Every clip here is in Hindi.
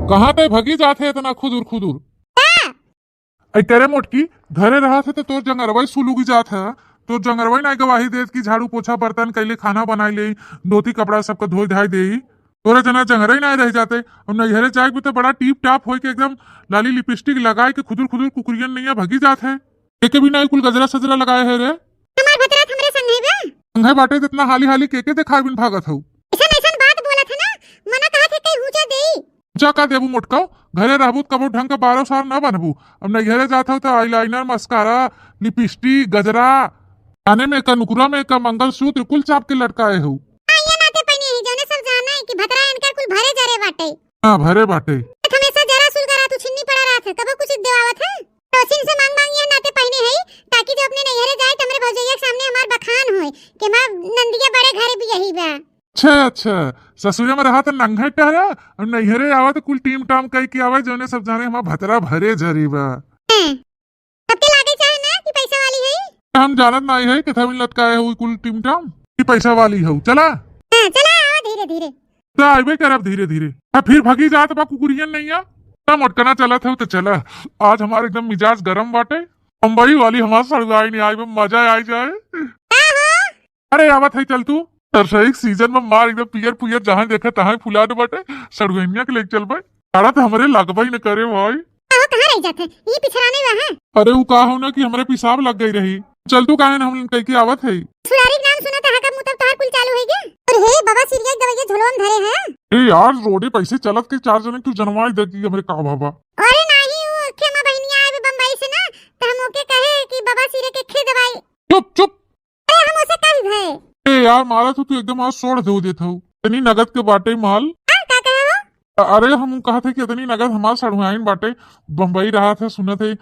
कहाँ पे भगी जाते इतना खुदुर खुदुर। ऐ तेरे मोटकी घरे रहा थे तो तोर जंगरवई सुलूगी जात है। तो जंगरवई ना गवाही देत की झाड़ू पोछा बर्तन कैले खाना बनाई ले धोती कपड़ा सबका धोई धाई दे। तोरे जना जंगरई ना रह जाते और नैहरे जाए भी तो बड़ा टीप टाप हो के एकदम लाली लिपस्टिक लगाए के खुदुर खुदुर कुकुरियन नहीं भगी जात है। के भी ना कुल गजरा सजरा लगाए है रे। हमार भतरा हमरे संग नहीं बा। संगे बाटे इतना हाली हाली के दिखाई बिन भागत हूँ। ऐसा बात बोला था ना मना कहा थे कहीं हुचा देई। जा का देबू मोटकाओ घरे रहबू कबो ढंग का 12 साल न बनबू। अब नैहरे जात हो तो आईलाइनर मस्कारा लिपस्टिक गजरा काने में का नुकुरा में का मंगलसूत्र कुल चाप के लटकाए हो। आइया नाते पनी है जोने सब जाना है कि भतरा इनका कुल भरे जरे बाटे। हां भरे बाटे। हमेशा जरा सुल करा तू छिन्नी पड़ा रहा था कबो कुछ देवावत है। तोसिन से मांग ये नाते पहने है ताकि जो अपने नैहरे जाए त हमरे भौजैया के सामने हमार बखान होए कि मां नंदिया बड़े घर भी यही बा। अच्छा ससुरे में रहा तो नंगा टहरा और नैहरे आवा तो कुल टीम टाम कई के आवे जोने सब जाने हमार भतरा भरे जरी बा। सबके लागे चाहे ना कि पैसा वाली है। हम जानत नहीं है कि थमिन लटकाए हो कुल टीम टाम की पैसा वाली हो। चला चला आओ धीरे धीरे तो आइबे करब धीरे धीरे। फिर भगी जात बा कुकुरियन नहीं आ मोटकना चला था तो चला। आज हमारे एकदम मिजाज गरम बाटे। बम्बई वाली हमार सड़गाई नहीं आई मजा आई जाए। अरे आवत है चल तू सरसई सीजन में मार एकदम पियर पुयर जहाँ देखा तहाँ फुला दे बाटे सड़गैनिया के लेके चल भाई। सारा तो हमारे लगवा ही न करे भाई। कहाँ रह जाते ये पिछराने वहाँ। अरे वो कहा हो ना कि हमारे पिसाब लग गई रही। चल तू कहा हम कह के आवत है। सुरारी नाम सुना था का मुतब तार कुल चालू है क्या। अरे हे बाबा सीरियस दवाई झोलोम धरे हैं। ए यार रोडे पैसे चलत के 4 जने तू जनवाई देगी हमरे का बाबा। अरे नहीं वो खेमा बहनिया आए बम्बई से ना तो हम ओके कहे कि बाबा सीरे के खे दवाई। चुप अरे हम उसे कल है। ए यार मारा तो तू एकदम आज सोड़ दे देता हूँ इतनी नगद के बाटे माल। का कहे हो। अरे हम कहा थे कि इतनी नगद हमारे सड़वाइन बाटे बम्बई रहा था सुना थे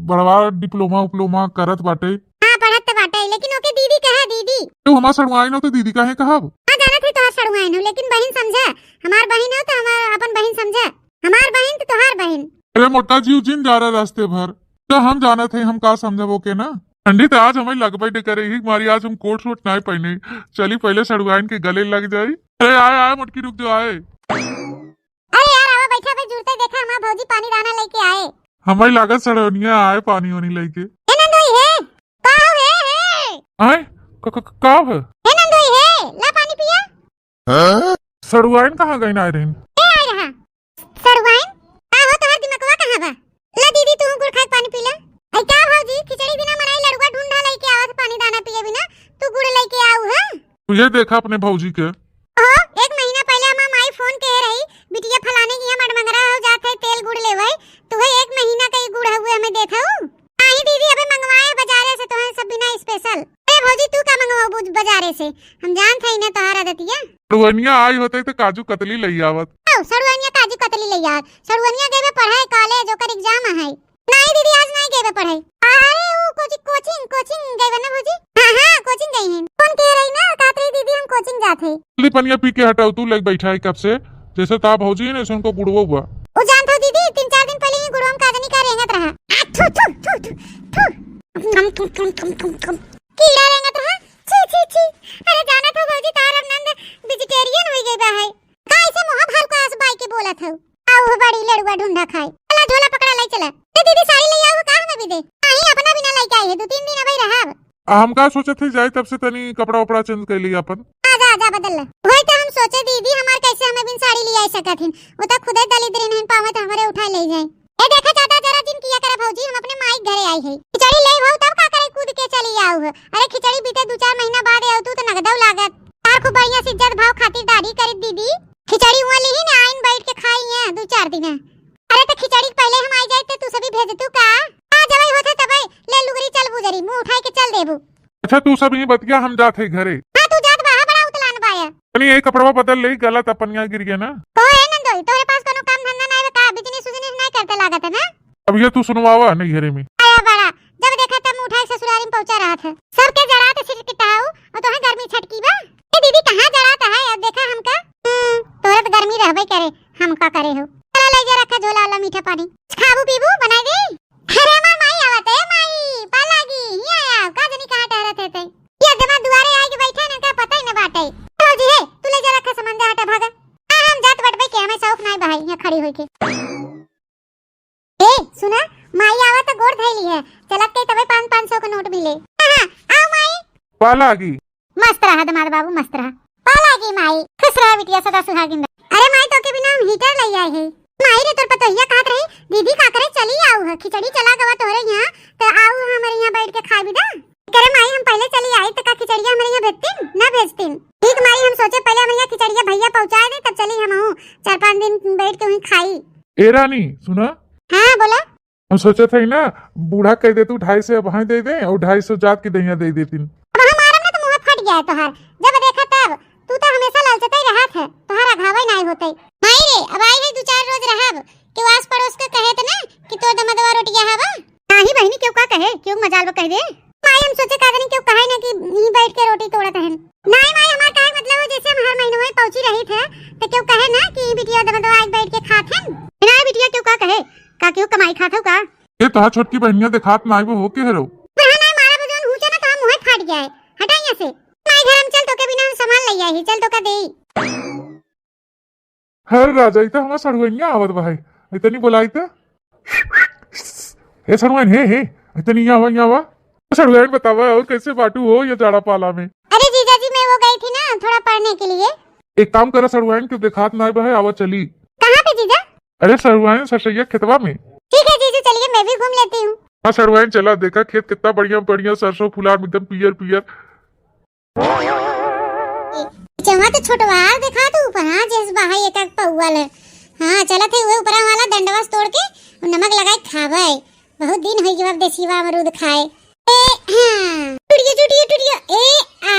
बड़वा डिप्लोमा उपलोमा करत बाटे। हाँ पढ़त तो बाटे लेकिन ओके दीदी कहे दीदी। तो हमार सड़वाइन हो तो दीदी काहे कहा। हाँ जाना थे तोहार सड़वाइन हो लेकिन बहन समझा हमार बहन हो तो हमार अपन बहन समझा हमार बहन तो तोहार बहन। अरे मोटा जी जिन जा रहा रास्ते भर तो हम जाना थे हम का समझबो के ना। ठंडी तो आज हमें लग बैठे करे ही मारी आज हम कोट शोट नहीं पहने। चली पहले सड़वाइन के गले लग जाये। अरे आए मोटकी रुक जाओ आए। अरे यार आवा बैठा भाई जुड़ते देखा हमार भौजी पानी दाना लेके आए। हमारी लागत सड़वनिया आए पानी वानी लेके। आए कब हे नंदोई है ला पानी पिया। सड़वाइन कहाँ गई ना रहन। ए आ रहा सड़वाइन का हो तोहर दिमागवा कहाँ बा। ला दीदी तू गुड़ खा पानी पी ले। ऐ क्या भौजी खिचड़ी बिना मनाई लड़ुआ ढूंढा लेके आवत पानी दाना पिए बिना तू गुड़ लेके आऊ है। तुझे देखा अपने भौजी के। ओ 1 महीना पहले हमार माई फोन कह रही बिटिया फलाने की हम मडमंगरा हो जात है तेल गुड़ लेवई तू 1 महीना का गुड़ हुए हमें देखा हूं। आई दीदी अबे मंगवाए बाजारे से तोहन सब बिना स्पेशल। ए भौजी तू का मंगवाओ बाजारे से हम जान थई ना तोहार आदतिया। सड़वनिया आई होते तो काजू कतली लई आवत। ओ सड़वनिया काजू कतली ले यार सड़वनिया गए पढ़ाई कॉलेज ओकर एग्जाम है। नहीं दीदी आज नहीं गए पढ़ाई। अरे वो कोचिंग गए ना भौजी। हां कोचिंग गई हैं। फोन कह रही ना कहत रही दीदी हम कोचिंग जाते। ली पनिया पी के हटाओ तू लेके बैठा है कब से जैसे ता भौजी है ना उनको गुड़वा हुआ। ओ जानत हो दीदी 3-4 दिन पहले ही गुड़वा का नहीं का रेंगत रहा। थू कीड़ा रेंगत रहा छी। अरे जानत हो भौजी तार नंद वेजिटेरियन हो गई बा है। का ऐसे मुंह भाल को आस बाई के बोलत हो। आओ बड़ी लड़ुआ ढूंढा खाए। चला झोला पकड़ा ले चला। ए दीदी साड़ी ले आओ का हमें भी दे। आई अपना बिना लेके आई है 2-3 दिन अबे रहब। हम का सोचे थे जाए तब से तनी कपड़ा उपड़ा चेंज कर लिया अपन। आजा बदल ले। होय तो हम सोचे दीदी हमार कैसे हमें बिन साड़ी ले आई सकत हिन। वो तो खुदे दलित रहन पावे तो हमारे उठा ले जाए। ए देखा चाचा जरा दिन किया करे भौजी हम अपने माई घरे आई है। खिचड़ी ले भाऊ तब का करे कूद के चली आऊ। अरे खिचड़ी बीते 2-4 महीना बाद आऊ तू तो नगदव लागत। तार को बढ़िया से इज्जत भाव खातिर दाढ़ी कर दीदी खिचड़ी हुआ ली ना आइन बैठ के खाई है 2-4 दिन। अरे तो खिचड़ी पहले हम आई जाए तो तू सभी भेज तू का आ जबई होथे तबई ले लुगरी चल बुजरी मुंह उठाई के चल देबू। अच्छा तू सब ही बतिया हम जाते घरे। हां तू जात बाहर बड़ा उतलान पाया। तनी ये कपड़ा बदल ले गलत अपनिया गिर गया ना। तो है नंदोई तोरे पास कोनो काम धंधा नहीं है का बिजनेस नहीं करते लागत है ना। अब ये तू सुनवावा नहीं घरे में। आया बड़ा जब देखा तब उठाई ससुरारी में पहुंचा रहा था। सबके जरा तो सिर किटाऊ और तोहे गर्मी छटकी बा। ए दीदी कहां जराता है अब देखा हमका। तोरे तो गर्मी रहबे करे हम का करे हो। चला ले जा रखा झोला वाला मीठा पानी खाबू पीबू बनाई दे। अरे माई आवत है माई पालागी ही आया का जनी कहां ठहरत है ये जमा दुआरे आई के बैठा ना का पता ही ना बाटे। भौजी है तू ले जा रखा सामान दे हटा भागा। हम जात बटबे के हमें शौक नहीं भाई यहां खड़ी हुई होई के। ए सुना, माई आवा तो गोड़ धैली है, चलत के तबे 500 का नोट मिले। हां आओ माई। पाला की मस्त रहा दमाद बाबू, मस्त रहा। पाला की माई, खुश रहा बिटिया सदा सुहागिन। अरे माई तो के बिना हम हीटर ले आए है। माई रे तोर पतोहिया कहत रही दीदी का करे चली आऊ है, खिचड़ी चला गवा तोरे यहां तो आऊ हमारे यहां बैठ के खा भी दा। करे माई हम पहले चली आई तो का खिचड़िया हमारे यहां भेजतीन ना भेजतीन। ठीक माई, हम सोचे पहले हमारे यहां खिचड़िया भैया पहुंचा दे तब चली हम 4-5 दिन बैठ के वहीं खाई। ए रानी सुना, हां बोला। हम सोचे थे ना बूढ़ा कह दे तू 250 अब हाँ दे दे और 250 जात की दहिया दे देती। अब हमारा में तो मुंह फट गया है तोहार, जब देखा तब तू तो हमेशा ललचते ही रहत है, तोहारा घावे नहीं होते। माई रे अब आई है 2-4 रोज रहब कि आस पड़ोस के कहे त ना कि तोर दमदवा रोटियां हवा। नाही बहनी क्यों का कहे, क्यों मजाल में कह दे। माई हम सोचे का नहीं क्यों कहे ना कि यहीं बैठ के रोटी तोड़त हन। नहीं माई, हमार कहे मतलब जैसे हम हर महीने में पहुंची रही थे तो क्यों कहे ना कि बिटिया दमदवा आज बैठ के खात हन। ना बिटिया क्यों का कहे का क्यों कमाई खात हो का। ए तोहार छोटकी बहनिया दिखात ना आइबो हो के हरो। हां नहीं मारा बजन हुचे ना तो हम मुंह फट गया है, हटा यहां से। माई घर हम चल तो के बिना हम सामान ले आई, चल तो का देई। हर राजा इता हमार सड़वैया आवत भाई इतनी बोलाई त ए सड़वैन हे इतनी यहाँ आवा सड़वैन बतावा और कैसे बाटू हो ये जाड़ा पाला में। अरे जीजा जी मैं वो गई थी ना थोड़ा पढ़ने के लिए। एक काम करा सड़वैन क्यों दिखात ना आइबो है आवा चली। कहाँ पे जीजा? अरे सड़वैन ससैया खेतवा में। ठीक है जीजू चलिए मैं भी घूम लेती हूँ। हाँ सड़वैन चला, देखा खेत कितना बढ़िया बढ़िया सरसों फुलार एकदम पियर पियर। चवा तो छोटवार दिखा तू ऊपर। हाँ जैसे बाहर एक पौवा ले। हाँ चला थे वो ऊपर वाला डंडवास तोड़ के और नमक लगाए खावे। बहुत दिन हो गए देसीवा अमरूद खाए। ए हां टूटिया ए आ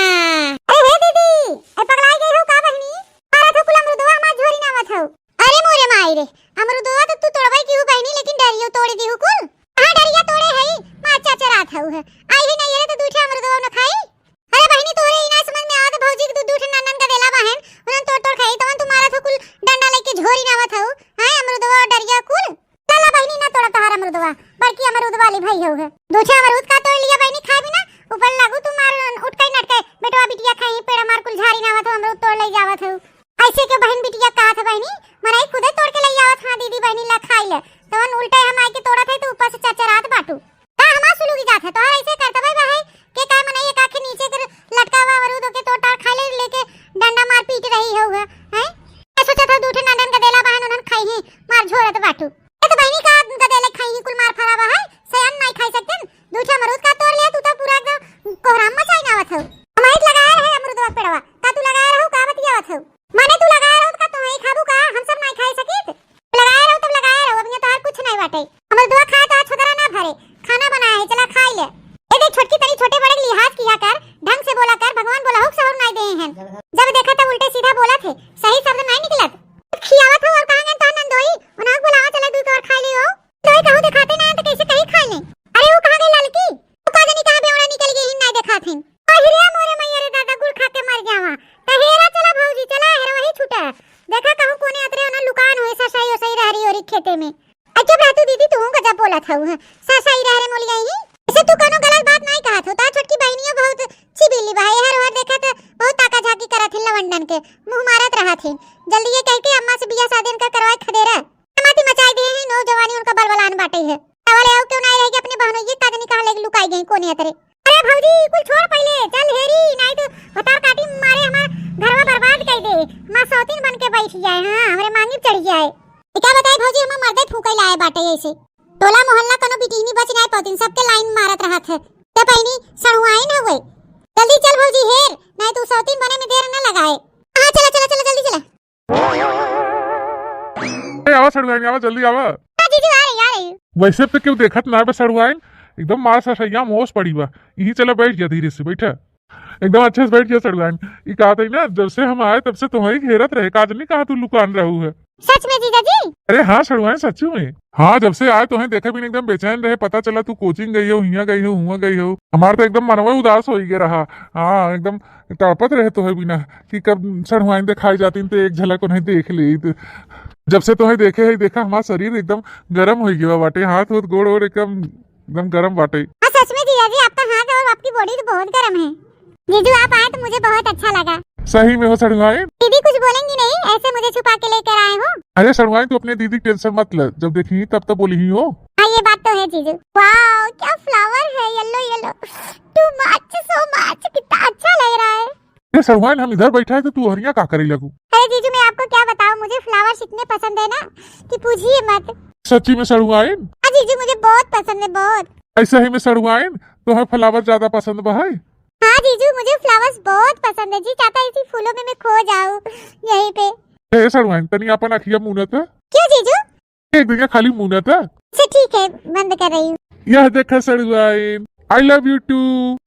अरे हे दीदी ए पगलाई गई हो का बहनी? मारा तो कुल अमरूदवा हमार झोरी ना मत हो। अरे मोरे माई रे अमरूदवा तो तू तोड़वाई की हो बहनी, लेकिन डरियो तोड़ दी हो कुल। हां डरिया तोड़े है मां चाचा रात हो है आई ही नहीं रे तो दूठा अमरूदवा न खाई। अरे बहनी तोरे ही ना समझ में आवत भौजी के दूध नंदन का देला बहन उन तोड़ खाई तो तुम्हारा तो कुल डंडा लेके झोरी ना आवत हो। हां अमरूदवा डरिया कुल चला बहनी ना तोड़ा तोहार अमरूदवा, बल्कि अमरूद वाली भाई हो है। दूठा अमरूद का तोड़ लिया बहनी खा भी ना ऊपर लागू तुम्हार उठ के नटके बेटवा बिटिया खाई पेड़ मार कुल झाड़ी ना आवत हो अमरूद तोड़ ले जावत हो। ऐसे के बहन बिटिया कहा था बहनी मराई खुदे तोड़ के ले आवत। हां दीदी बहनी ला खाई ले तवन उल्टा हम आई के तोड़ा थे तो ऊपर से चाचा रात बाटू का हमार सुलूगी जात है। तोहार ऐसे करता भाई भाई के काय मनाई एक आंखें नीचे कर लटका हुआ अमरूद के तोड़ ताड़ खा ले लेके डंडा मार पीट रही हो है। सोचा था दूठे नंदन का देला बहन उन्हन खाई ही मार झोरत बाटू। तो बहनी का देले खाई ही कुल मार फरावा है सयान नहीं खाई सकते। दूठा अमरूद का तोड़ लिया तू तो पूरा एकदम कोहराम मचाई ना आवत हो। हमारे लगाया है अमरूदवा पेड़वा का तू लगाया रहो का बतियावत हो। माने तू लगाया रहो का तो ही खाबू का हम सब नहीं खाई सकित। लगाया रहो तब लगाया रहो, अब तो कुछ नहीं बाटे। अमरूदवा खाए तो छोकरा ना भरे खाना बनाया है चला खाई ले। ए देख छोटकी तरी छोटे बड़े लिहाज किया कर, ढंग से बोला कर, भगवान बोला हो सहर नहीं दे हैं। जब देखा तो उल्टे सीधा बोला थे, सही शब्द नहीं निकलत। खियावत हो और कहां तो नंदोई उन्हें बुलावा चला दूध और खा लियो। तोई कहू दिखाते ना तो कैसे कहीं खा ले। अरे वो कहां गई लड़की? वो का जानी कहां बेवड़ा निकल गई नहीं दिखात हैं। अहिरिया मोरे मैया रे दादा गुड़ खा के मर जावा। तहेरा चला भौजी चला हेरा वही छूटा। देखा कहूं कोने अतरे ना लुकान होए ससाई सही रहरी और खेते में। अच्छा रहतू दीदी तू गजब बोला था वो ससाई रह रे मोलिया ही। ऐसे तू कोनो गलत बात नहीं कहा था। ता छोटकी बहनियों बहुत चिबिली भाई हर हर देखा तो बहुत ताका झाकी करत हिल लवंडन के मुंह मारत रहा थे। जल्दी ये कह के अम्मा से बियाह शादी का करवाए खदेरा माटी मचाई दे हैं। नौजवानी उनका बलबलान बाटे है। सवाल आओ क्यों नहीं रहेगी अपने बहनों ये काजनी कहां लेके लुकाई गई कोने अतरे। अरे भौजी कुल छोड़ पहले चल हेरी नहीं तो बतार काटी मारे हमार घरवा बर्बाद कर दे। मां सौतीन बन के बैठ जाए। हां हमरे मांगी चढ़ जाए। क्या बताए भौजी हम मर्दे फूके लाए बाटे ऐसे टोला मोहल्ला कनो बिटिनी बच नहीं पौतीन सबके लाइन मारत रहा थे। तो पहिनी सणुआई न होए। जल्दी चल भौजी हेर नहीं तो सौतीन बने में देर न लगाए। हां चला चला चला जल्दी चला। ए आवा सड़वैन आवा जल्दी आवा। हां जीजू आ रही। वैसे पे क्यों देखत ना बे सड़वैन एकदम मार ससैया मोस पड़ी बा। यही चला बैठ गया धीरे से बैठा एकदम अच्छे से बैठ गया सड़वैन। ई कहा था ना जब से हम आए तब से तुम्हारी घेरत रहे काजनी कहां तू लुकान रहू है। सच में जीजा जी? अरे हाँ सड़वाएं सच्ची में। हाँ जब से आए तो है देखे भी एकदम बेचैन रहे। पता चला तू कोचिंग गई हो हिया गई हो हुआ गई हो। हमारा तो एकदम मनवा उदास हो गया रहा। हाँ एकदम तड़पत रहे तो है बिना कि कब सड़वाएं दिखाई जाती तो एक झलक उन्हें देख ली। तो जब से तुम्हें देखे है देखा हमारा शरीर एकदम गर्म हो गया बाटे। हाथ हाथ गोड़ और एकदम गर्म बाटे। सच में जीजा जी आपका हाथ और आपकी बॉडी तो बहुत गर्म है। जीजू आप आए तो मुझे बहुत अच्छा लगा। सही में हो सड़वाएं? दीदी कुछ बोलेंगी नहीं ऐसे मुझे छुपा के लेकर आए हो? अरे सड़वाई तो अपने दीदी टेंशन मत ले, जब देखी तब तो बोली ही हो। हाँ ये बात तो है जीजू। वाओ क्या फ्लावर है, yellow yellow, too much so much, कितना अच्छा लग रहा है। ये सड़वाई हम इधर बैठा है तो तू हरिया का करे लगू। अरे जीजू मैं आपको क्या बताऊं, मुझे फ्लावर्स इतने पसंद है ना कि पूछिए मत। सच्ची में सड़वाई? हाँ जीजू मुझे बहुत पसंद है, बहुत। ऐसा ही में सड़वाई तो है फ्लावर ज्यादा पसंद बा है। हाँ जीजू मुझे फ्लावर्स बहुत पसंद है, जी चाहता है इसी फूलों में मैं खो जाऊं यहीं पे। ए सड़वाई तनी अपन अखिया मुनत है। क्यों जीजू? एक दिन खाली मुनत है। अच्छा ठीक है बंद कर रही हूँ। यह देखा सड़वाई, I love you too.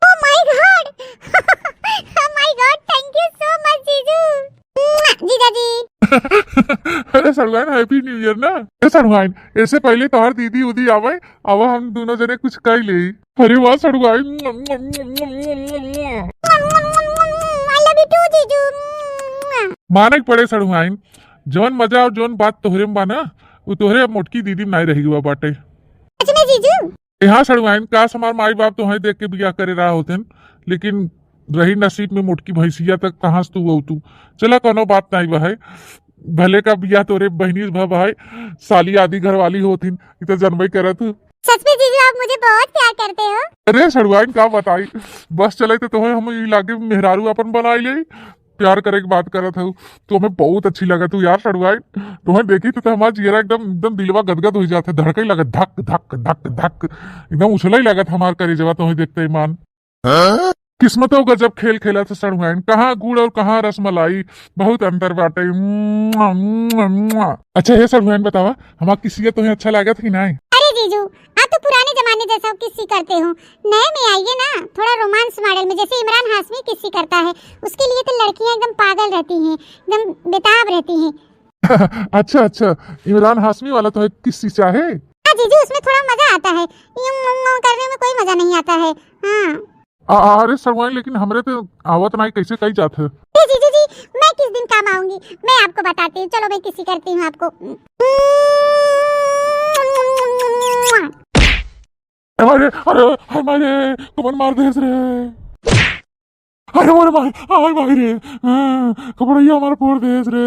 Oh my god, oh my god, thank you so much जीजू। जीजा जी। अरे सड़वाइन हैप्पी न्यू ईयर ना। ए सड़वाइन इससे पहले तोहर दीदी उदी आवे अब हम दोनों जने कुछ कर ले। अरे वाह सड़वाइन, आई लव यू टू जीजू। माने के पड़े सड़वाइन, जौन मजा और जौन बात तोहरे में बाना वो तोहरे मोटकी दीदी में नहीं रही हुआ बाटे। अच्छा मैं जीजू। यहाँ सड़वाइन काश हमार माई बाप तो देख के बियाह करे रहा होते, लेकिन रही नसीब में मोटकी भैंसिया तक कहाँ से तू हो तू। चला कोनो बात नहीं भाई, भले का बियाह तोरे बहनी भाई साली आदि घर वाली होती तो जन्म करत। सच में जीजू आप मुझे बहुत प्यार करते हो। अरे सड़वाइन का बताई, बस चले तो तुम्हें हम इलाके में मेहरारू अपन बनाई ले प्यार करे की बात करत हूँ तो हमें बहुत अच्छी लगा तू यार सड़वाइन। तुम्हें देखी तो हमारा चेहरा एकदम एकदम दिलवा गदगद हो जाता, धड़का ही लगा धक धक धक धक, एकदम उछला ही लगा था हमारे करेजवा तुम्हें देखते ईमान। किस्मतों गजब खेल खेला था सड़वाइन, कहाँ गुड़ और कहाँ रसमलाई, बहुत अंतर बाटे। अच्छा ये सड़वाइन बतावा हमारा किसी तुम्हें अच्छा लगा था कि नहीं? अरे जीजू आप तो पुराने जमाने जैसा किस्सी करते हो, नए में आइए ना, थोड़ा रोमांस मॉडल में, जैसे इमरान हाशमी किस्सी करता है उसके लिए तो लड़कियां एकदम पागल रहती हैं, एकदम बेताब रहती हैं। अच्छा अच्छा इमरान हाशमी वाला तो है किस्सी चाहे? हाँ जीजू उसमें थोड़ा मजा आता है, यूं करने में कोई मजा नहीं आता है। हाँ अरे सड़वाइन लेकिन हमरे तो आवत नहीं कैसे कही जात है। जीजू जी मैं किस दिन काम आऊंगी मैं आपको बताती हूँ, चलो मैं किसी करती हूँ आपको। अरे अरे हमारे कमर मार दे रे, अरे मोरे मार आय मार रे कपड़िया मार फोड़ दे रे।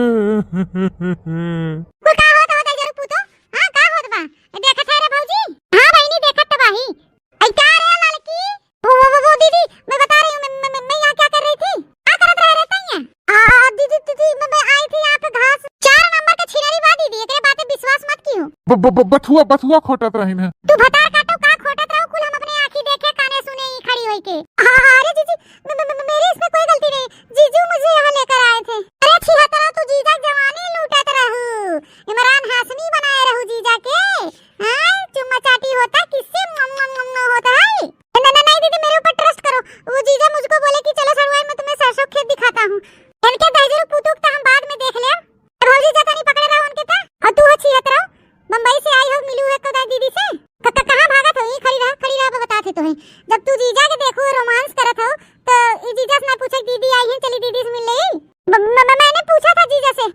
वो का होत होत जरूर पूतो। हां का होत बा देखत है रे भौजी? हां बहनी देखत त बाही। आई का रे लड़की? वो दीदी मैं बता रही हूं, मैं यहां क्या कर रही थी, क्या करत रह रहता है? दीदी मैं आई थी यहां पे घास 4 नंबर का छिनरी बा दीदी, एकरे बातें विश्वास मत कियो। बथुआ खोटत रही है। तू भतार काटो का खोटत रहो, कुल हम अपने आंखी देखे काने सुने ही खड़ी होई के। अरे जीजू मेरी इसमें कोई गलती नहीं, जीजू मुझे यहाँ लेकर आए थे। अरे छिहत्तरा तू जीजा जवानी लूटत रहू, इमरान हाशमी बनाए रहू जीजा के। हां चुम्मा चाटी होता किससे होता है? नहीं दीदी मेरे ऊपर ट्रस्ट करो, वो जीजा मुझको बोले कि चलो सड़वाई में तुम्हें सरसों खेत दिखाता हूँ, इनके दहजरू पुतुक तो हम बाद में देख ले। भौजी जता नहीं पकड़े रहो उनके ता, और तू हो छिहत्तरा बंबई से आई हो, मिलू है तो दीदी से कहां भागत हो? ये खड़ी रह बताते तो है, जब तू जीजा के देखो रोमांस करत हो तो ई जीजा से ना पूछे दीदी आई है, चली दीदी से मिल ले। मैंने पूछा था जीजा से।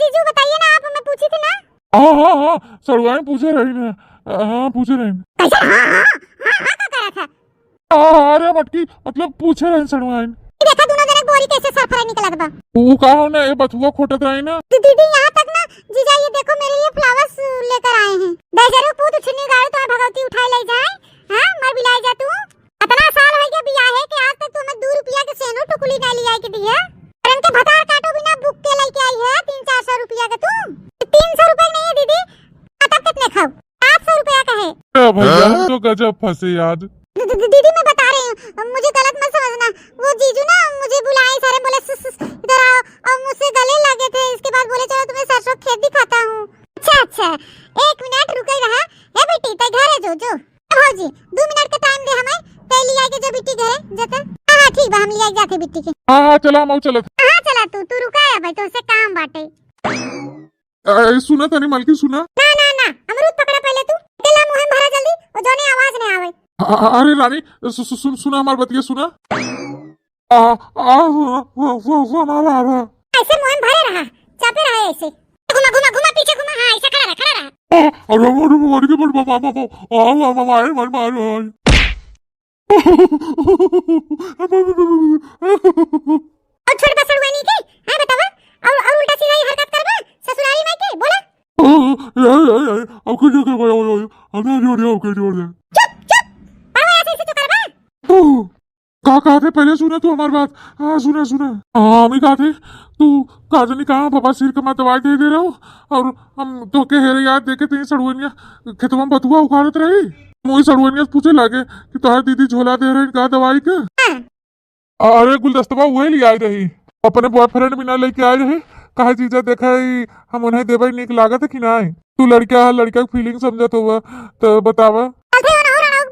जीजू बताइए ना आप, मैं पूछी थी ना। हां सड़वाइन पूछे रही ना, हां पूछे रही कैसे? हां का करा था? अरे मटकी मतलब पूछे रही सड़वाइन। देखा दोनों जने बोरी कैसे सफर निकलत बा। वो कहा ना ये बथुआ खोटत रही ना। दीदी यहाँ तक ना जीजा ये देखो मेरे लिए फ्लावर्स लेकर आए हैं, दहजरू पूत उछनी गाड़ी तो भगवती उठाए ले जाए। हां मर बिलाई जा तू, इतना साल हो गया बियाह है कि आज तक तू हमें 2 रुपया के सेनो टुकुली नहीं लिया के दिया। और इनके भतार काटो बिना बुक के लेके आई है 300-400 रुपया का। तू 300 रुपए नहीं है दीदी, तब कितने खाओ? 700 रुपया का है। भैया तो गजब फंसे आज। दीदी मैं बता रही हूँ, मुझे गलत मत समझना, वो जीजू ना मुझे बुलाए सारे, बोले इधर आओ, और मुझसे गले लगे थे, इसके बाद बोले चलो तुम्हें सरसों खेत दिखाता हूँ। अच्छा 1 मिनट रुके रहा ए बेटी ते घरे जो भौजी 2 मिनट का टाइम दे हमें, ते लिया के जो बिट्टी घरे जता। हां ठीक बा हम लिया जाते बिट्टी के। हां चला मऊ चलत। हां चला तू रुका है भाई, तो से काम बाटे। सुना तनी मालकी सुना ना अमरूद पकड़ा पहले तू, तेला मुंह में भरा जल्दी, और जोने आवाज नहीं आवे। अरे रानी सुना हमार बतिया सुना। ऐसे मुंह में भरे रहा, चापे रहा ऐसे, घुमा पीछे घुमा। हां ऐसे खड़ा रहा। अरे मोर के मार और छोड़ बसड़ हुआ नहीं के? हां बतावा, और उल्टा सीधा हरकत करबा ससुराली में के बोला। अब के जोड़ दे अरे जोड़ दे अब के जोड़ दे परवा ऐसे ऐसे तो करबा का कहा थे पहले सुने तू हमारी बात हाँ सुने सुने हाँ हम ही कहा थे तू काजनी कहा पापा सिर का मैं दवाई दे रहा हूँ और हम तो के हेरे याद देखे ती सड़ुनिया खेतवा में बथुआ उखाड़त रही मुझे सड़ुनिया पूछे लागे कि तोहर दीदी झोला दे रही का दवाई के अरे गुलदस्तवा वही ले आई रही अपने बॉयफ्रेंड बिना लेके आए रहे कहा चीजा देखा ही हम उन्हें देवे निक लागत है कि ना तू लड़का लड़का की फीलिंग समझत हुआ तो बतावा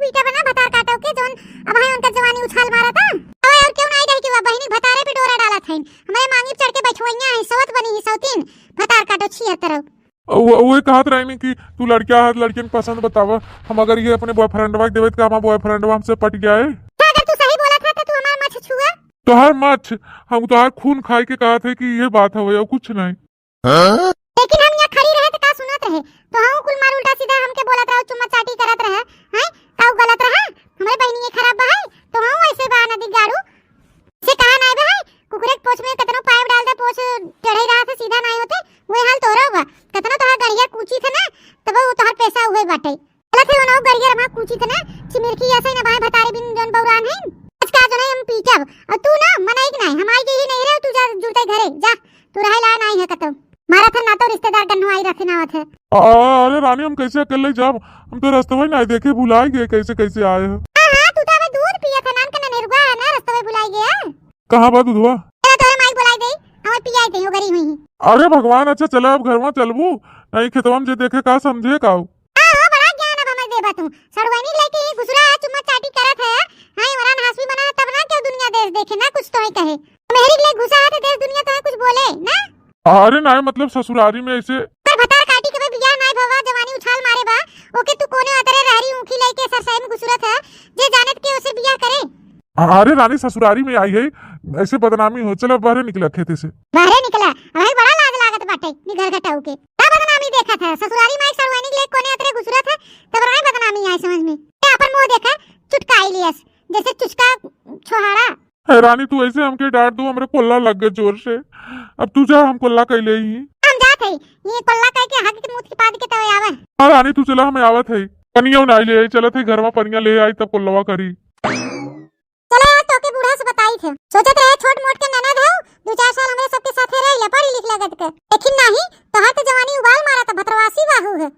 बीटा बना भतार काटो के जोन अब है उनका जवानी उछाल मारा था अब और क्यों नहीं रही कि बहिनी भतारे पे डोरा डाला था हमारे मांगी चढ़ के बैठोइया है सवत बनी है सौतीन भतार काटो 76 वो कहत रही कि तू लड़का है लड़कियन पसंद बतावा हम अगर ये अपने बॉयफ्रेंड वाक देवे तो हमारा बॉयफ्रेंड हमसे पट गया है अगर तू सही बोला था तो तू हमार मछ छुआ तोहर मछ हम तोहर खून खाई के कहा थे कि ये बात है और कुछ नहीं लेकिन हम यहाँ खड़ी रहे तो का सुनत रहे तो हम कुल मार उल्टा सीधा हमके बोलत रहो चुम्मा चाटी करत रहे हैं का गलत रहा हमारे बहनी ये खराब बा है तो हम ऐसे बा नदी गाड़ू से कहा नहीं बा है कुकुरे के पोछ में कितनो पाइप डाल दे पोछ चढ़ाई रहा था सीधा नहीं होते वो हाल तोरा हुआ कितना तोहर गड़िया कूची थे ना तब वो तोहर पैसा हुए बाटे गलत है वो गड़िया रमा कूची थे ना चिमिरकी ऐसे ना भाई भतारे बिन जन बौरान है आज का जो नहीं हम पीटब और तू ना मनाई कि नहीं हमारी के ही नहीं रहे तू जा जुड़ते घरे जा तू रहे ला नहीं है कतम मारा था ना तो रिश्तेदार गन्नवाई रखे ना थे अरे रानी हम कैसे अकेले जाब हम तो रास्ते में नहीं देखे भुला गए कैसे कैसे आए हैं हां तू तो अबे दूध पिया था नान का निर्गा है ना रास्ते में भुला गया कहां बात दूधवा तेरा तो माई बुलाई दे हम पिया थे हो गरी हुई अरे भगवान अच्छा चला अब घर में चलबू नहीं खेतवा में जे देखे का समझे का हां बड़ा ज्ञान अब हमें देबा तू सड़वनी लेके ही घुसरा है चुम्मा चाटी करत है हां वरान हासवी बना तब ना क्यों दुनिया देश देखे ना कुछ तो ही कहे मेरी ले घुसा है तो देश दुनिया तो कुछ बोले ना अरे नहीं मतलब ससुरारी में ऐसे पर भतार काटी के बिया नहीं भवा जवानी उछाल मारे बा ओके तू कोने अतरे रहरी ऊखी लेके सरसाई में घुसरत है जे जानत के उसे बिया करे अरे रानी ससुरारी में आई है ऐसे बदनामी हो चलो बाहर निकला खेते से बाहर निकला अरे बड़ा लाज लागत बाटे नी घर घटाऊ के का बदनामी देखा था ससुरारी में एक सड़वानी ले कोने अतरे घुसरत है तब राय बदनामी आई समझ में अपन मुंह देखा चुटकाई लियस जैसे चुचका छोहाड़ा है रानी तू ऐसे हमके डांट दो हमरे कोल्ला लग गए जोर से अब तू जा हम कोल्ला कैले ही हम जात है ये कोल्ला कह के हक के मुंह की पाद के तवे आवे हां रानी तू चला हमें आवत है पनिया नहीं ले चलत है घर में पनिया ले आई तब कोल्लवा करी चलो यार तो के बूढ़ा से बताई थे सोचत रहे छोट मोट के ननद हो 2-4 साल हमरे सबके साथे रह ले पढ़ी लिख लगत के लेकिन नहीं तो हाथ जवानी उबाल मारा तो भतरवासी बाहू है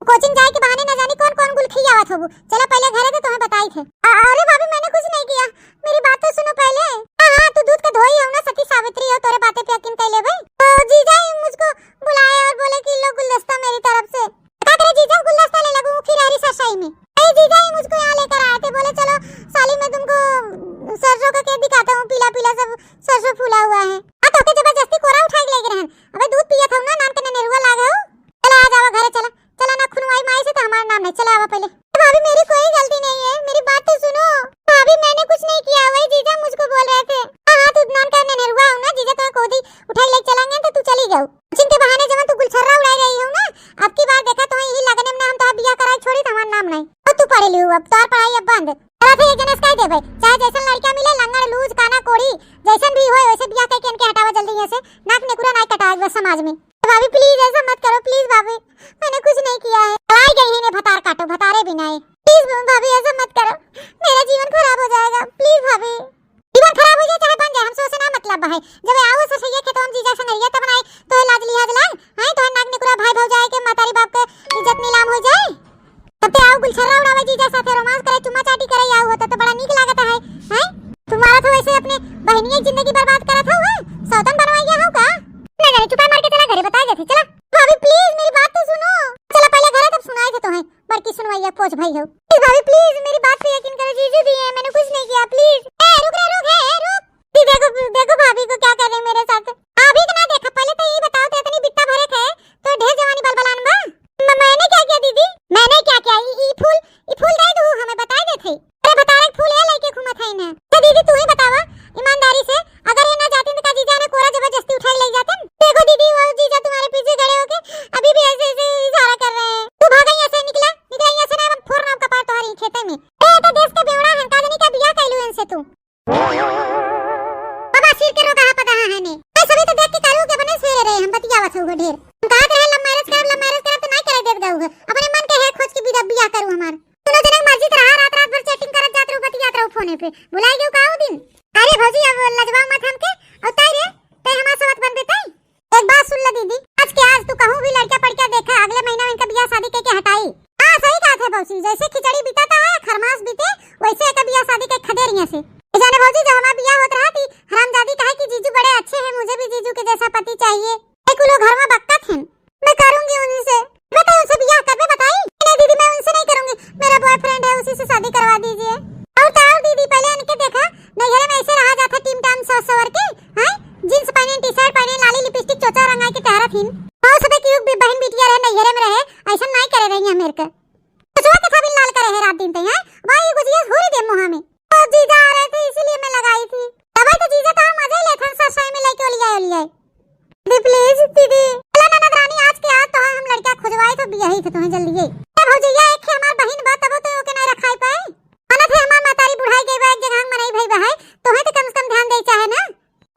कोचिंग जाए के बहाने न जाने कौन कौन गुल खियावत होबू चलो पहले घरे तो तुम्हें बताई थे अरे भाभी मैंने कुछ नहीं किया मेरी बात तो सुनो पहले हां तू दूध का धोई हो ना सती सावित्री हो तोरे बातें पे यकीन कर ले भाई तो जीजा ही मुझको बुलाए और बोले कि लो गुलदस्ता मेरी तरफ से क्या करे जीजा गुलदस्ता ले लगूं खिरारी सरसाई में ए जीजा ही मुझको यहां लेकर आए थे बोले चलो साली मैं तुमको सरसों का केक दिखाता हूं पीला पीला सब सरसों फूला हुआ है आ तो के जबरदस्ती कोरा उठा के लेके रहन अबे दूध पिया था ना नाम के नेरुआ लागे हो चला आ जाओ घरे चला चला ना खुनवाई माई से तो हमारा नाम नहीं चला आवा पहले भाभी मेरी कोई गलती नहीं है मेरी बात तो सुनो भाभी मैंने कुछ नहीं किया वही जीजा मुझको बोल रहे थे हां तू नाम का नेरुआ हो ना जीजा तो कोदी उठाई ले चलेंगे तो तू चली जाओ चिंते बहाने जब तू गुलछर्रा उड़ाई रही हो ना अब की बार देखा तो यही लगने में हम तो बियाह कराई छोड़ी तो हमारा नाम नहीं तो तू पढ़े लियो अब तार पढ़ाई अब बंद अरे फिर एक जनेस कह दे भाई चाहे जैसन लड़का मिले लंगड़ लूज काना कोड़ी जैसन भी होए वैसे बियाह करके इनके हटावा जल्दी यहां से नाक नेकुरा नहीं कटाए बस समाज में भाभी प्लीज ऐसा मत करो प्लीज भाभी मैंने कुछ नहीं किया है आई गई है ने भतार काटो भतारे बिना है प्लीज भाभी ऐसा मत करो मेरा जीवन खराब हो जाएगा प्लीज भाभी जीवन खराब हो जाए चाहे बन जाए हम सोचना मतलब है जब आओ से सही के तो हम जीजा से नहीं तब बनाए तो लाज लिहाज लाए हां तो नाक नेकुरा भाई भाव जाए के मातारी बाप के इज्जत नीलाम हो जाए तब ते आओ गुलछर्रा उड़ावे जीजा साथे रोमांस करे चुम्मा चाटी करे आओ होता तो बड़ा नीक लागत है हैं तुम्हारा तो वैसे अपने बहनिया की जिंदगी बर्बाद करत हो सौतन बनवाइया हो का नहीं नहीं चुपा मार के चला घरे बता देते चला भाभी प्लीज मेरी बात तो सुनो चला पहले घरे तब सुनाए थे तो है बड़की सुनवाइया पोछ भाई हो प्लीज भाभी प्लीज मेरी बात पे यकीन करो जीजू भी है मैंने कुछ नहीं किया प्लीज रुक देखो भाभी को क्या कर रहे मेरे साथ अभी तो ना देखा पहले तो ये बताओ तो इतनी बित्ता भरे थे तो ढेर जवानी बलबलान बा मैंने क्या किया दीदी मैंने क्या किया ई फूल दे दो हमें बता दे थे अरे बता रहे फूल है लेके घुमा था इन्हें तो दीदी तू ही बतावा ईमानदारी से अगर ये ना जाते तो का जीजा ने कोरा जबरदस्ती उठा ले जाते देखो दीदी वो जीजा तुम्हारे पीछे खड़े होके अभी भी ऐसे ऐसे इशारा कर रहे हैं तू भागा यहां से निकला यहां से ना फोड़ नाम का पार तुम्हारी खेते में ए तो देश के बेवड़ा है कादनी का बियाह कैलू इनसे तू बाबा सिर के रोगा पता है ने मैं सभी तो देख के कालू के बने सोए रहे हम बतियावत हो ढेर हम कहा रहे लव मैरिज कर तो नहीं करे देख गए हुए अपने मन के है खोज के बिया करू हमार दोनों जने मस्जिद रहा रात रात भर चैटिंग करत जात रहू बतियात रहू फोने पे बुलाई गयो का दिन। अरे भौजी अब लजवा मत हमके और ताई रे ते हमार साथ बन बेताई एक बात सुन ले दीदी आज के आज तू कहूं भी लड़का पड़का देखा अगले महीना में इनका बियाह शादी के हटाई। हां सही बात है भौजी जैसे खिचड़ी बीताता है खरमास बीते वैसे एक बियाह शादी के खदेरिया से जाने भौजी जब हमारा बियाह होत रहा थी हरामजादी कहे कि जीजू बड़े अच्छे हैं मुझे भी जीजू के जैसा पति चाहिए एक लोग घर में बक्का थे मैं करूंगी उनसे बताइए उनसे बियाह कर बताई नहीं दीदी मैं उनसे नहीं करूंगी मेरा बॉयफ्रेंड है उसी से शादी करवा दीजिए। और ताऊ दीदी पहले इनके देखा नैहरे में ऐसे रहा जाता टीम टाम सवर के हैं जींस पहने टी शर्ट पहने लाली लिपस्टिक चोचा रंगाई के तहरा थीन और सबे की बहन बिटिया रहे नैहरे में रहे ऐसा नहीं करे रही है मेरे को कुछवा के था भी लाल करे है रात दिन ते हैं भाई गुजिया हो रही दे मुहा में और जीजा आ रहे थे इसीलिए मैं लगाई थी दवाई तो जीजा तो मजा ही लेथन ससाई में लेके ओलिया दीदी प्लीज दीदी ना रानी आज के आज तो हम लड़का खोजवाए तो बियाह ही थे तुम्हें जल्दी ए भौजैया एक है हमार बहन बा तब तो ओके नहीं रखाई पाए आना थे हमार मातारी बुढ़ाई गई बा एक जगह मनाई भाई बहाई तो है तो कम से कम ध्यान दे चाहे ना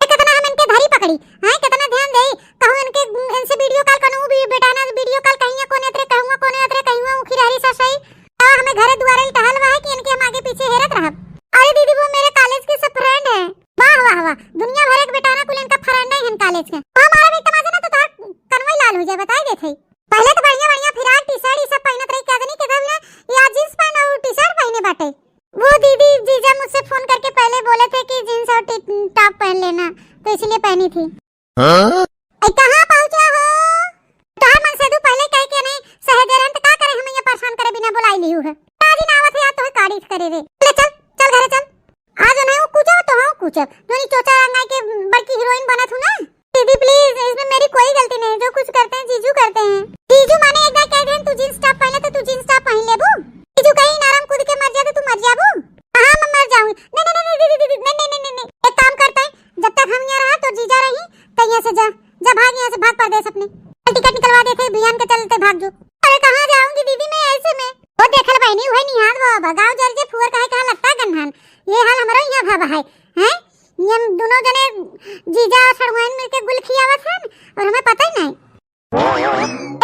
कितना हम इनके धरी पकड़ी हैं कितना ध्यान दे कहूं इनके इनसे वीडियो कॉल करूं भी बेटा ना वीडियो कॉल कहिया कोने अतरे कहूंगा कोने अतरे कहूंगा उखी रही ससाई और हमें घरे दुआरे टहलवा है कि इनके हम आगे पीछे हेरत रहब। अरे दीदी वो मेरे कॉलेज के सब फ्रेंड है वाह वाह वाह दुनिया भर के बेटा ना कुल इनका फ्रेंड है कॉलेज के हमारा भी तमाशा ना तो तार कनवई लाल हो जाए बताई देथे पहले तो बढ़िया बढ़िया फिराक टी शर्ट ये सब पहनत रही क्या नहीं के दब या जींस पहन और टी शर्ट पहने बाटे वो दीदी जीजा मुझसे फोन करके पहले बोले थे कि जींस और टॉप पहन लेना तो इसलिए पहनी थी। कहाँ पहुंचा हो तार मन से पहले कह के नहीं सहजरंत का करे हमें ये परेशान करे बिना बुलाई लियो है आज ना आवत है तो काड़ी करे रे चल चल घरे चल आज नहीं वो कुछ तो हां कुछ जोनी चोचा रंगाई के बड़की हीरोइन बना थू ना दीदी प्लीज इसमें मेरी कोई गलती नहीं जो कुछ करते हैं जीजू करते हैं जीजू माने एक बार कह दे तू जींस टॉप पहले तो तू जींस टॉप पहन लेबू जीजू कहीं नरम कूद के मर जा तो तू मर जाबू। हां मैं मर जाऊंगी नहीं नहीं नहीं दीदी नहीं एक काम करते हैं जब तक हम यहां रहा तो जीजा रही तैया से जा भाग यहां से भाग परदेश अपने टिकट निकलवा देते बिहान के चलते भाग जो। अरे कहां जाऊंगी दीदी मैं ऐसे में वो देखल बहनी हुई निहाल वो भगाओ जल जे फुवर कहे कहां लगता गन्हान ये हाल हमारा यहां भाबा है हैं ये दोनों जने जीजा और सड़वाइन मिलके गुल खियावत हन और हमें पता ही नहीं।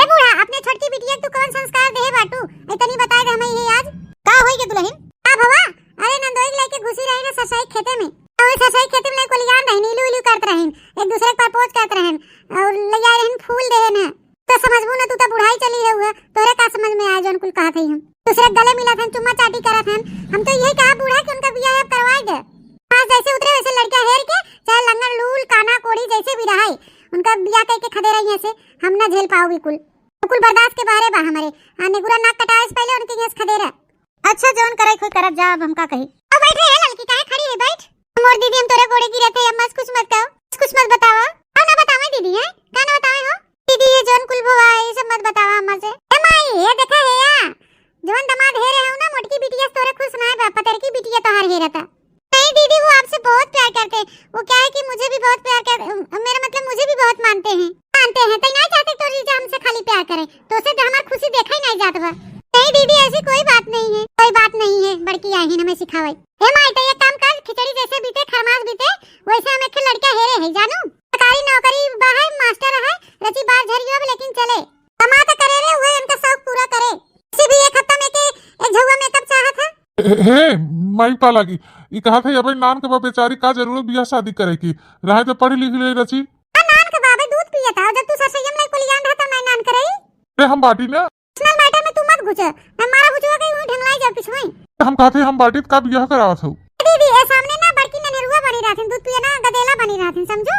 ए बूढ़ा अपने छोटकी बिटिया तू कौन संस्कार दे बाटू इतनी बता दे हमें ये आज का होई के दुल्हन आ भवा अरे नंदोई लेके घुसी रही ना ससाई खेते में और ससाई खेते में को लियान रही नीलू नीलू करत रहन एक दूसरे को प्रपोज करत रहन और ले जाए रहन फूल देन है तो समझबू ना तू तो बुढ़ाई चली है तोरे का समझ में आ जोन कुल कहा थई हम दूसरे गले मिला था चुम्मा चाटी करत हन हम तो यही कहा बूढ़ा कि उनका बियाह अब करवाई दे आज जैसे उतरे वैसे लड़का हेर के चाहे लंगन लूल काना कोड़ी जैसे भी रहाई उनका बियाह करके खदे रही ऐसे हम ना झेल पाओ बिल्कुल कुल बर्दाश्त के बारे बा हमारे आने गुरा नाक कटाए से पहले उनके यस खदे रह अच्छा जोन करे कोई करत जा अब हम का कही अब बैठ रे लड़की काहे खड़ी है बैठ मोर दीदी हम तोरे गोड़े गिरे थे अब कुछ मत कहो कुछ मत बतावा अब ना बतावे दीदी है का ना बतावे हो दीदी ये जोन कुल भवा ये सब मत बतावा अम्मा से ए माई ये देखा है या जवन दमाद हेरे है ना मोटकी बिटिया तोरे खुश ना है पतर की बिटिया तो हार हेरता नहीं दीदी वो आपसे बहुत प्यार करते हैं वो क्या है कि मुझे भी बहुत प्यार कर मेरा मतलब मुझे भी बहुत मानते हैं तो नहीं चाहते तो जीजा हमसे खाली प्यार करे तो उसे हमारी खुशी देखा ही नहीं जाता नहीं दीदी ऐसी कोई बात नहीं है बड़की आई है हमें सिखावे हे माई तो ये काम कर खिचड़ी जैसे बीते खरमास बीते वैसे हम एक लड़का हेरे है जानू सरकारी नौकरी बाहर मास्टर है रची बार झरियो लेकिन चले कमा तो करे रे वो इनका शौक पूरा करे इसी भी एक हफ्ता में के एक झुआ मेकअप चाहत है हे माई पाला की ई कहा था अबे नान के बेचारी का जरूरत बियाह शादी करे की रहे तो पढ़ी लिखी ले रची नान के बाबे दूध पिया था जब तू ससयम ले कुलियान रहता मैं नान करई रे हम बाटी ना पर्सनल मैटर में तू मत घुस मैं मारा घुसवा के ढंगलाई जा पिछवाई हम कहते हम बाटी का बियाह करावत हूं दीदी ए सामने ना बड़की ननेरुआ बनी रहथिन दूध पिया ना गदेला बनी रहथिन समझो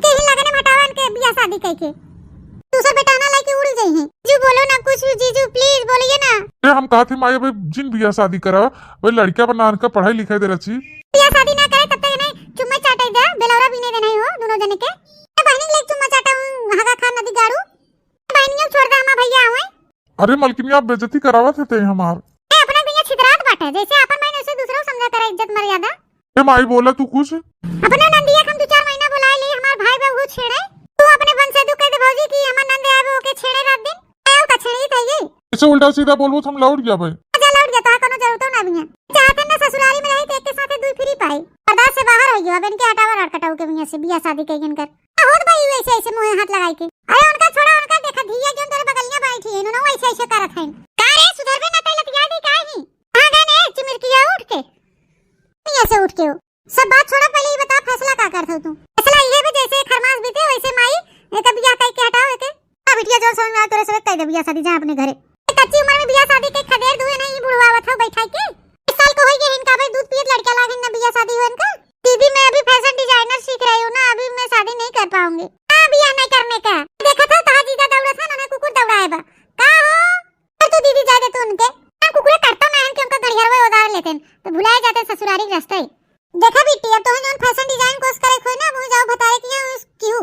के ही लगने हटावन के बियाह शादी कई के तू सब बेटा ना लेके उड़ गई है जी बोलो ना कुछ जीजू प्लीज बोलिए ना रे हम कहते माई अबे जिन बियाह शादी करा वो लड़का पर नान का पढ़ाई लिखाई दे रची बियाह शादी ना करे तब तक नहीं चुम्मा चाटे दे बेलौरा भी नहीं हो दोनों जने के बहनी ले चुम्मा चाटा हगा खान नदी गाड़ू बहनियों छोड़ दे हमार भैया आवे अरे मलकिनी आप बेइज्जती करावत थे हमार ए अपना भैया छितरात बाटे जैसे अपन मैंने उसे दूसरा समझा करा इज्जत मर्यादा ए माई बोला तू कुछ अपना नंदिया हम 2-4 महीना बुलाए ले हमार भाई बहू छेड़े तू अपने बन से दू कह दे भौजी की हमार नंदे आवे ओके छेड़े रात दिन आयो का छेड़ी थई गई ऐसे उल्टा सीधा बोलबो हम लौट गया भाई जा लौट गया तो कोनो जरूरत ना भी है चाहते ना ससुराली में रही तो एक के साथ दुई फ्री पाई पर्दा से बाहर हो गया अब इनके हटावर और कटाऊ के भैया से बियाह शादी कइगन कर होत भाई ऐसे ऐसे मुंह हाथ लगाई के अरे उनका छोड़ा उनका देखा धिया जोन तोरे बगलिया बैठी है नो ऐसे ऐसे कैसे करत है का रे सुधरबे ना तैलत याद ही काहे कहां गए ने चिमिरकिया उठ के नहीं ऐसे उठ के हो सब बात छोड़ा पहले ये बता फैसला का करत हो तू फैसला ये भी जैसे खरमास बीते वैसे माई एक बियाह कह के हटाओ एके आ बिटिया जो समझ में आ तोरे से कह दे बियाह शादी जा अपने घरे कच्ची उम्र में बियाह शादी के खदेर दुए नहीं बुढ़वावत हो बैठा के इस साल को होई के इनका भाई दूध पियत लड़का लागिन ना बियाह शादी हो इनका दीदी मैं अभी फैशन डिजाइनर सीख रही हूं ना अभी मैं शादी नहीं कर पाऊंगी हां बियाह नहीं करने का देखा था तहा जीजा दौड़ा था ना कुकुर दौड़ाए बा का हो पर तू दीदी जा दे तू उनके कुकुर करता ना है कि उनका गड़ियारवा उधार लेते तो भुलाए जाते ससुरारी रास्ते देखा बेटी अब तो जोन फैशन डिजाइन कोर्स करे खोई ना मुई जाओ बतारे किया क्यों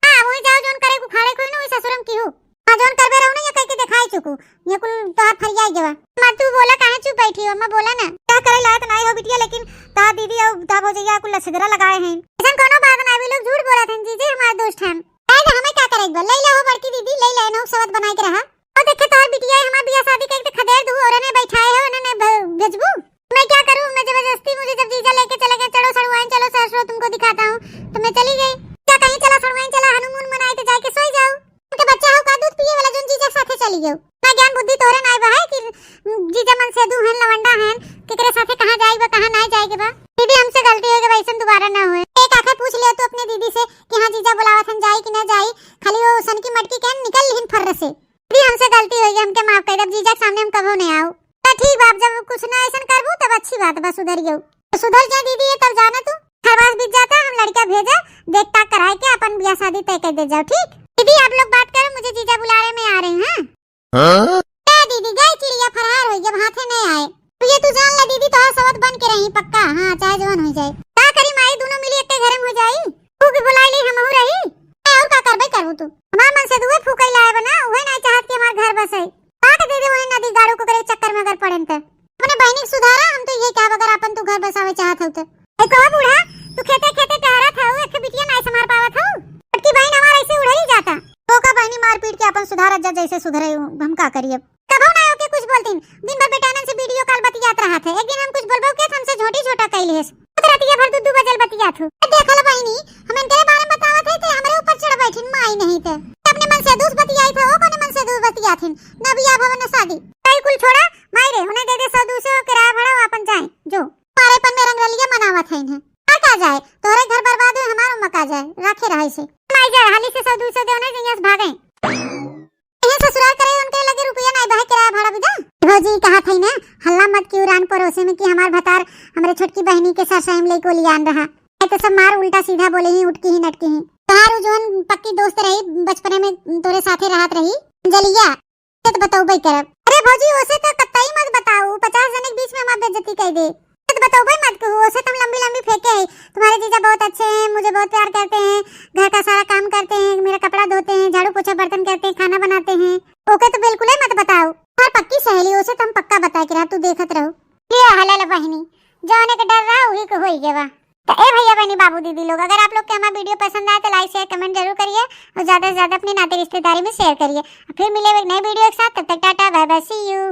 हां मुई जाओ जोन करे को खाड़े खोई ना वही ससुरम क्यों हां जोन करबे रहू ना ये कह के दिखाई चुकू ये कुल तो हाथ फरियाई जवा मां तू बोला काहे चुप बैठी हो मैं बोला ना क्या करे लायक नहीं हो बिटिया लेकिन ता दीदी और ता भौजैया कुल लसगरा लगाए हैं ऐसा कोनो बात ना भी लोग झूठ बोला थे जीजे हमारे दोस्त हैं आज हमें क्या करेगा ले ले हो बड़की दीदी ले ले नो सबत बनाई के रहा और देखे तो बिटिया हमार बियाह शादी के खदेर दू और ने बैठाए हो उन्होंने भेजबू मैं क्या करूं मैं जबरदस्ती मुझे जब जीजा लेके चले गए चलो सड़वाइन चलो सरसों तुमको दिखाता हूं तो मैं चली गई क्या कहीं चला सड़वाइन चला हनुमान मनाई तो जाके सोई जाओ उनके बच्चा हो का दूध पिए वाला जोन जीजा साथे चली गयो मैं ज्ञान बुद्धि तोरे नाय बा है कि जीजा मन से दू हैं लवंडा हैं केकरे साथे कहां जाई बा कहां नहीं जाएगे बा दीदी हमसे गलती हो गई वैसे दोबारा ना होए एक आखे पूछ लियो तो अपने दीदी से कि हां जीजा बुलावत हन जाई कि ना जाई खाली वो सन की मटकी के निकल लिहिन फर्र से दीदी हमसे गलती हो गई हमके माफ कर दे जीजा के सामने हम कबो नहीं आओ ठीक बाप जब कुछ ना ऐसा करबू तब अच्छी बात बस सुधर गयो तो सुधर जा दीदी ये तब जाना तू खरवास बीत जाता हम लड़का भेजा देखता कराए के अपन बियाह शादी तय कर दे जाओ ठीक दीदी आप लोग बात करो मुझे जीजा बुलाने में आ रहे हैं हां दीदी गई चिड़िया फरार हो जब हाथे नहीं आए तो ये तू जान ले दीदी तो सबत बन के रही पक्का हां चाहे जवान हो जाए का करी माई दोनों मिली एक घर में हो जाई तू भी बुला ली हम हो रही और का करबे करबू तू हमार मन से दुए फूकई लाए बना ओहे नहीं चाहत के हमार घर बसे काट दे दे वही नदी गाड़ू को करे चक्कर में अगर पड़न त अपने बहनी सुधारा हम तो ये क्या अगर अपन तू घर बसावे चाहत हो तो ए कहो बूढ़ा तू खेते खेते टहरा था एक बिटिया नहीं संभाल पावत हो की बहन हमार ऐसे उड़ही जाता तो का बहनी मार पीट के अपन सुधारा जा जैसे सुधरे हम का करिए कबो ना हो के कुछ बोलतीन दिन भर बेटानन से वीडियो कॉल बतियात रहा थे एक दिन हम कुछ बोलबो के हमसे झोटी छोटा कैले है रातिया भर दूध बजल बतियात हो देखल बहनी हम इनके बारे में बतावत है थे हमरे ऊपर चढ़ बैठिन माई नहीं थे अपने मन से दूध बतियाई था वो अपने मन से दूध बतियाथिन न बियाह भवन न शादी कई कुल छोड़ा माई रे उन्हें दे दे 100-200 किराया भाड़ा अपन जाए जो पारे पर में रंगरलिया मनावत है इन्हें का जाए तोरे घर बर्बाद हो हमारो मका जाए रखे रहे से माई जा हाली से 100-200 देने जइयस भागे यहां ससुराल करे उनके लगे रुपया नहीं बहे किराया भाड़ा बिदा भौजी कहा थई ना हल्ला मत की उड़ान परोसे में कि हमार भतार हमरे छोटकी बहनी के सरसाइम ले को लियान रहा तो सब मार उल्टा सीधा बोले ही उठकी ही नटकी ही तहार जोन पक्की दोस्त रही बचपने में तोरे साथे रहत रही जलिया तो बताओ भाई करब अरे भौजी ओसे तो कतई मत बताओ 50 जन के बीच में हमार बेइज्जती कर दे तो बताओ भाई मत कहो ओसे तुम लंबी लंबी फेंके है तुम्हारे जीजा बहुत अच्छे हैं मुझे बहुत प्यार करते हैं घर का सारा काम करते हैं मेरा कपड़ा धोते हैं झाड़ू पोछा बर्तन करते हैं खाना बनाते हैं ओके तो बिल्कुल ही मत बताओ और पक्की सहेली ओसे तुम पक्का बता के रहा तू देखत रहो ये हलाल बहनी जाने के डर रहा वही को होई गेवा तो ए भैया बहनी बाबू दीदी लोग अगर आप लोग के हमारा वीडियो पसंद आए तो लाइक शेयर कमेंट जरूर करिए और ज्यादा से ज्यादा अपनी नाते रिश्तेदारी में शेयर करिए फिर मिलेंगे एक नए वीडियो के साथ तब तक tata bye bye see you